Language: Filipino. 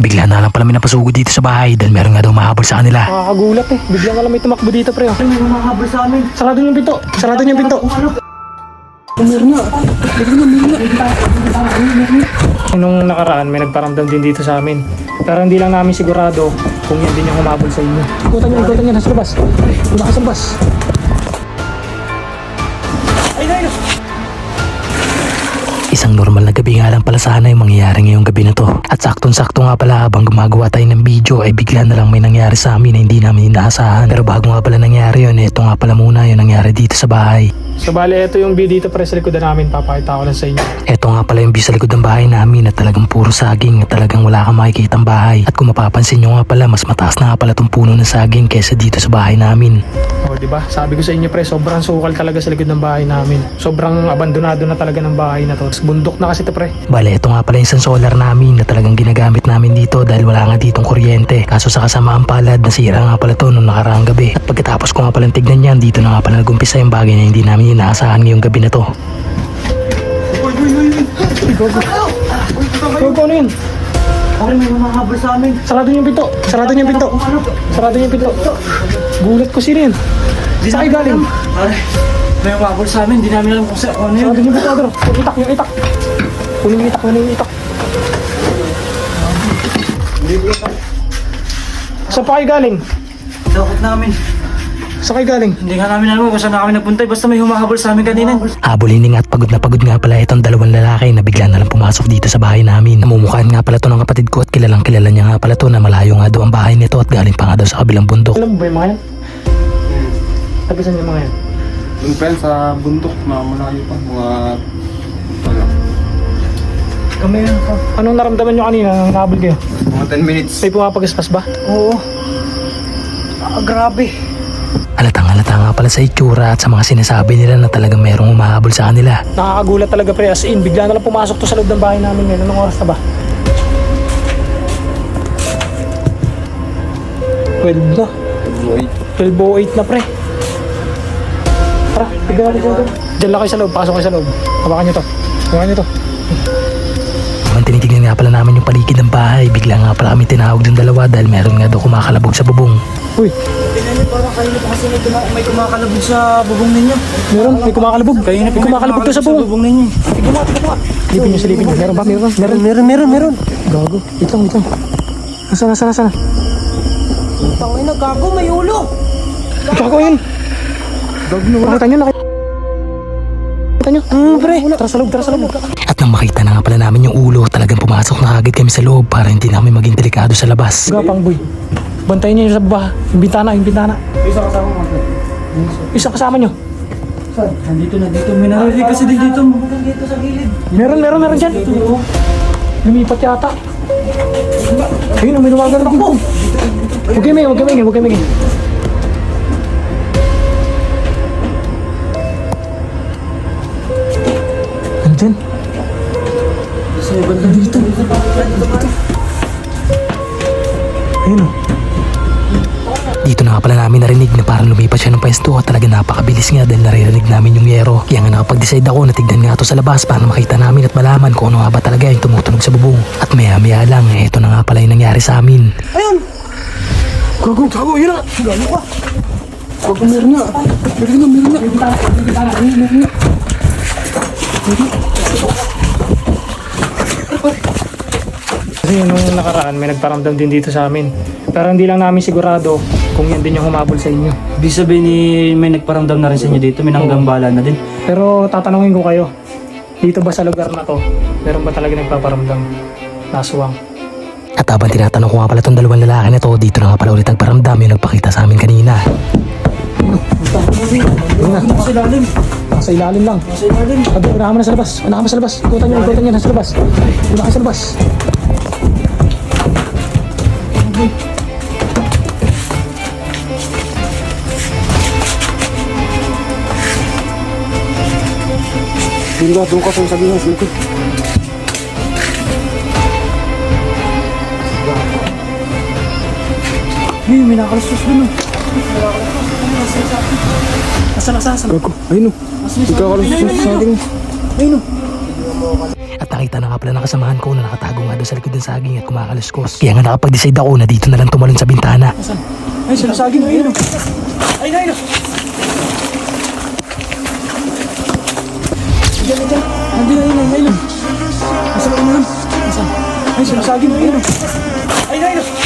Bigla na lang pala may napasugod dito sa bahay dahil meron nga daw mahabol sa kanila. Nakakagulat eh. Bigla nga lang may tumakbo dito pre. May humahabol sa amin. Sarado niyo yung pinto. Sarado niyo yung pinto. Nung nakaraan may nagparamdam din dito sa amin. Pero hindi lang namin sigurado kung yan din yung humabol sa inyo. Ikutan niyo, nasa labas. Nasa labas. Isang normal na gabi nga lang pala sana yung mangyayari ngayong gabi na to. At saktong-sakto nga pala habang gumagawa tayo ng video ay bigla na lang may nangyari sa amin na hindi namin inaasahan. Pero bago nga pala nangyari yun, ito nga pala muna yung nangyari dito sa bahay. So bale, ito yung view dito pre sa likodan namin. Papakita ko lang sa inyo. Ito nga pala yung view sa likod ng bahay namin na talagang puro saging at talagang wala kang makikitang bahay. At kung mapapansin nyo nga pala, mas mataas na nga pala tong puno ng saging kaysa dito sa bahay namin. O diba? Sabi ko sa inyo pre, sobrang sukal talaga sa likod ng bahay namin. Sobrang abandonado na talaga ng bahay na to. Bundok na kasi ito pre. Bale, ito nga pala yung isang solar namin na talagang ginagamit namin dito dahil wala nga ditong kuryente. Kaso sa kasamaan palad, nasira nga pala to nung nakaraang gabi. At pagkatapos ko nga palang tignan yan, dito na nga pala nagumpisa yung bagay na hindi namin inaasahan ngayong gabi na to. Gogo, ano yun? Pare, may humahabol sa amin. Sarado niyo yung pinto. Sarado niyo yung pinto. Sarado niyo yung pinto. Gulat ko sino yun. Saan kayo galing? Pare, may humahabol sa amin. Hindi namin alam kung ano yun. Sarado niyo yung pinto, Adro. Yung itak. Kunin yung itak. Saan pa kayo galing? Dakot namin. Saan kayo galing? Hindi nga namin alam kung saan na kami nagpunta. Basta may humahabol sa amin kanina. Habulin nga at pagod na pagod nga pala itong dalawang lalaki na bigla na lang pumasok dito sa bahay namin. Namumukhaan nga pala to ng kapatid ko at kilalang kilala niya nga pala to na malayo nga daw ang bahay nito at galing pa nga daw sa kabilang bundok. Alam mo ba yung mga yan? Tagisan yung mga yan? Yung pen sa bundok na malayo pa, mga ano, Kami yan. Anong naramdaman nyo kanina nang nahabol kayo? mga 10 minutes. May pumapagaspas ba? Oo. Grabe. Halatang-halata nga pala sa itsura at sa mga sinasabi nila na talagang merong umahabol sa kanila. Nakakagulat talaga pre, as in, bigla na lang pumasok to sa loob ng bahay namin ngayon. Anong oras na ba? 12 na. 12:08 na pre. Tara, tignan natin dyan. Diyan lang kayo sa loob, pasok kayo sa loob. Hawakan nyo to. Habang tinitignan nga pala namin yung paligid ng bahay, bigla nga pala kami tinawag ng dalawa dahil meron nga daw kumakalabog sa bubong. Uy, Tingnan niyo parang kayo pa kasi may kumakalabog sa bubong ninyo. meron, may kumakalabog. Kayo na May kumakalabog to sa bubong. ninyo. Silipin nyo. Meron ba? Meron. Gago. Wait lang. Nasaan? Tangin na gago, may ulo. Gago yun. Nakita nyo. Pre. Tara sa loob. At nang makita na nga pala namin yung ulo, talagang pumasok na agad kami sa loob para hindi namin maging delikado sa labas. Gapang boy. Bantayin nyo yung sa baba. Yung bintana. Isa kasama mo. Isa kasama nyo. Nandito. May narinig kasi dito. Dito sa gilid. Meron dyan. Lumipat yata. Ayun, may lumagal dito. Huwag kayo maingay. Andyan. Dito. Ayun o. Dito na nga pala namin narinig na parang lumipat siya ng pwesto at talaga napakabilis nga dahil naririnig namin yung yero. Kaya nga nakapag-decide ako na tignan nga to sa labas para makita namin at malaman kung ano nga ba talaga yung tumutunog sa bubong. At maya lang, ito na nga pala yung nangyari sa amin. Ayun. Gago, yun na. Gano ka? Meron na. Kasi nung nakaraan may nagparamdam din dito sa amin. Pero hindi lang namin sigurado kung yan din yung humabol sa inyo. Ibig sabihin may nagparamdam na rin sa inyo dito. May nanggambala na din. Pero tatanungin ko kayo, dito ba sa lugar na to, meron ba talaga nagpaparamdam? Naswang. At habang tinatanong ko nga pala itong dalawang lalaki na to, dito na nga pala ulit nagparamdam yung nagpakita sa amin kanina. Nasa ilalim. Nasa ilalim lang. Unahan mo na sa labas. Ikutan nyo, nasa labas. Una kayo sa labas. Doon ka sa sabihin ng likod. May nakalusus dun. Nasaan? Gago, ayun o. Ikaw kalusus sa ating. Ayun. At Nakita na nga pala ng kasamahan ko na nakatago nga doon sa likod ng saging at kumakaluskos. Kaya nga nakapag-decide ako na dito na lang tumalon sa bintana. Ay, sinasagin. Ayun. Ayun, ayun. Diyan. Ayun. Nasa loob na lang. Ay, sinasagin. Ayun. Ayun.